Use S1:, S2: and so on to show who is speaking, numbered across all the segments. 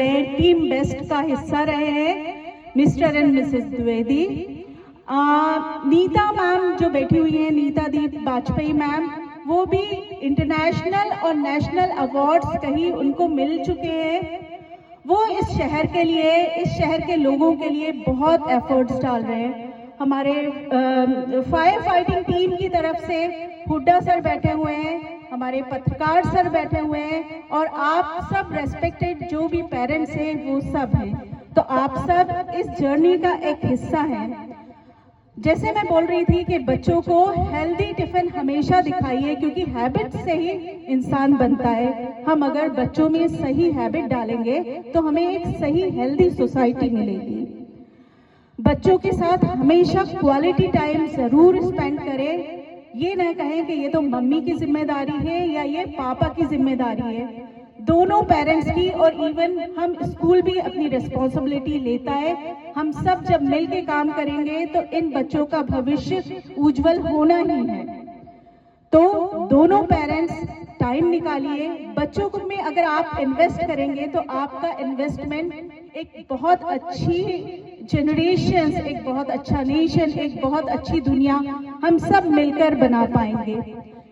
S1: Team best का हिस्सा रहे हैं Mr and Mrs Dwivedi. Neeta ma'am जो बैठी हुई हैं, नीता दीप वाजपेयी मैम, वो भी इंटरनेशनल और नेशनल अवार्ड्स कहीं उनको मिल चुके हैं। वो इस शहर के लिए, इस शहर के लोगों के लिए बहुत एफर्ट्स डाल रहे हैं। हमारे फायर फाइटिंग टीम की तरफ से हुड्डा सर बैठे हुए हैं, हमारे पत्रकार सर बैठे हुए हैं, और आप सब रेस्पेक्टेड जो भी पेरेंट्स हैं वो सब हैं। तो आप सब इस जर्नी का एक हिस्सा हैं। जैसे मैं बोल रही थी कि बच्चों को हेल्दी टिफिन हमेशा दिखाइए, क्योंकि हैबिट से ही इंसान बनता है। हम अगर बच्चों में सही हैबिट डालेंगे तो हमें एक सही हेल्दी सोसाइटी मिलेगी। बच्चों के साथ हमेशा क्वालिटी टाइम जरूर स्पेंड करें। ये ना कहें कि ये तो मम्मी की जिम्मेदारी है या ये पापा की जिम्मेदारी है। दोनों पेरेंट्स की, और इवन हम स्कूल भी अपनी रिस्पॉन्सिबिलिटी लेता है। हम सब जब मिल के काम करेंगे तो इन बच्चों का भविष्य उज्जवल होना ही है। तो दोनों पेरेंट्स टाइम निकालिए। बच्चों को में अगर आप इन्वेस्ट करेंगे तो आपका इन्वेस्टमेंट एक बहुत अच्छी जनरेशन, एक बहुत अच्छा नेशन, एक बहुत अच्छी दुनिया हम सब मिलकर बना पाएंगे।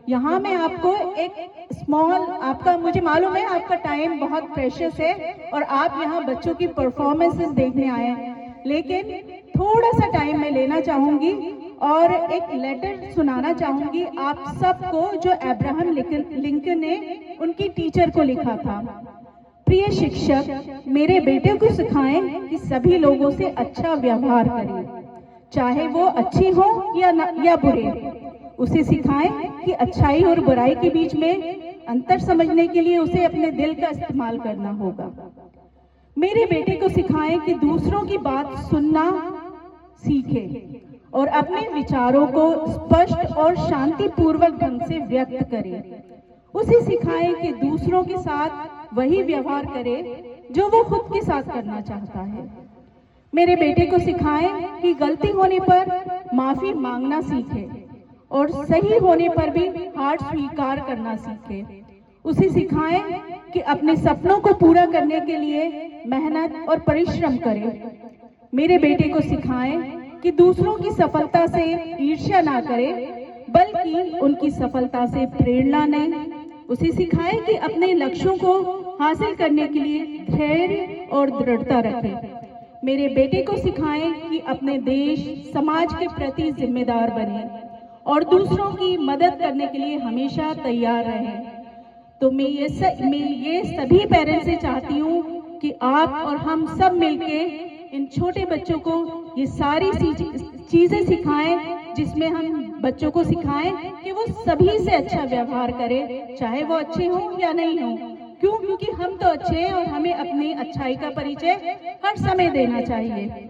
S1: यहाँ मैं आपको एक स्मॉल, आपका मुझे मालूम है आपका टाइम बहुत प्रेशियस है और आप यहाँ बच्चों की परफॉर्मेंसेस देखने आए हैं, लेकिन थोड़ा सा टाइम मैं लेना चाहूंगी और एक लेटर सुनाना चाहूंगी आप सबको, जो अब्राहम लिंकन ने उनकी टीचर को लिखा था। प्रिय शिक्षक, मेरे बेटे को सिखाएं कि सभी लोगों से अच्छा व्यवहार करें, चाहे वो अच्छे हो या बुरे। उसे सिखाएं कि अच्छाई और बुराई के बीच में अंतर समझने के लिए उसे अपने दिल का इस्तेमाल करना होगा। मेरे बेटे को सिखाएं कि दूसरों की बात सुनना सीखे और अपने विचारों को स्पष्ट और शांतिपूर्वक ढंग से व्यक्त करे। उसे सिखाएं कि दूसरों के साथ वही व्यवहार करे जो वो खुद के साथ करना चाहता है। मेरे बेटे को सिखाएं कि गलती होने पर माफी मांगना सीखे और सही होने पर भी हार स्वीकार करना सीखे। उसे सिखाएं कि अपने सपनों को पूरा करने के लिए मेहनत और परिश्रम करे। मेरे बेटे को सिखाएं कि दूसरों की सफलता से ईर्ष्या ना करे, बल्कि उनकी सफलता से प्रेरणा लें। उसे सिखाएं कि अपने लक्ष्यों को हासिल करने के लिए धैर्य और दृढ़ता रखें। मेरे बेटे को सिखाएं कि अपने देश, समाज के प्रति जिम्मेदार बने और दूसरों की मदद करने के लिए हमेशा तैयार रहें। तो मैं ये सभी पेरेंट्स से चाहती हूँ कि आप और हम सब मिलके इन छोटे बच्चों को ये सारी चीजें सिखाएं, जिसमें हम बच्चों को सिखाएं कि वो सभी से अच्छा व्यवहार करें, चाहे वो अच्छे हो या नहीं हो। क्यों? क्योंकि हम तो अच्छे हैं और हमें अपनी अच्छाई का परिचय हर समय देना चाहिए।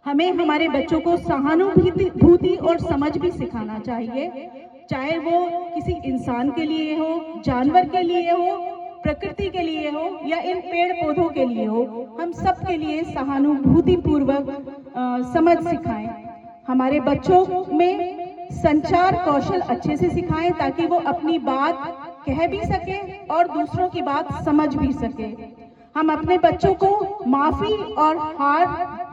S1: हमें हमारे बच्चों को सहानुभूति और समझ भी सिखाना चाहिए, चाहे वो किसी इंसान के लिए हो, जानवर के लिए हो, प्रकृति के लिए हो या इन पेड़ पौधों के लिए हो। हम सब के लिए सहानुभूति पूर्वक समझ सिखाएं। हमारे बच्चों में संचार कौशल अच्छे से सिखाएं ताकि वो अपनी बात कह भी सके और दूसरों की बात समझ भी सके। हम अपने बच्चों को माफी और हार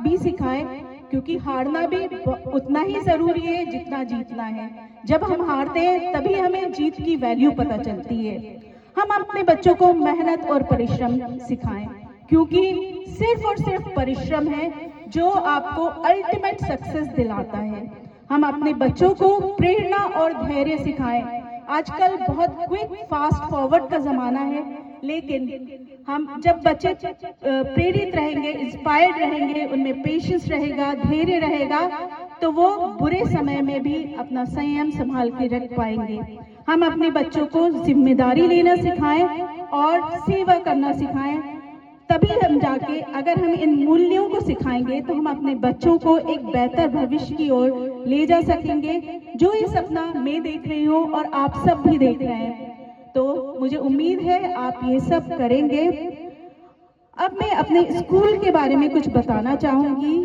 S1: भी सिखाएं, क्योंकि हारना भी उतना ही जरूरी है जितना जीतना है। जब हम हारते हैं तभी हमें जीत की वैल्यू पता चलती है। हम अपने बच्चों को मेहनत और परिश्रम सिखाएं, क्योंकि सिर्फ और सिर्फ परिश्रम है जो आपको अल्टीमेट सक्सेस दिलाता है। हम अपने बच्चों को प्रेरणा और धैर्य सिखाएं। आजकल बहुत क्विक फास्ट फॉरवर्ड का जमाना है, लेकिन हम जब बच्चे प्रेरित रहेंगे, इंस्पायर्ड रहेंगे, उनमें पेशेंस रहेगा, धैर्य रहेगा, तो वो बुरे समय में भी अपना संयम संभाल के रख पाएंगे। हम अपने बच्चों को जिम्मेदारी लेना सिखाएं और सेवा करना सिखाएं। तभी हम जाके, अगर हम इन मूल्यों को सिखाएंगे तो हम अपने बच्चों को एक बेहतर भविष्य की ओर ले जा सकेंगे, जो ये सपना मैं देख रही हूँ और आप सब भी देख रहे हैं। तो मुझे उम्मीद है आप ये सब करेंगे। अब मैं अपने स्कूल के बारे में कुछ बताना चाहूंगी।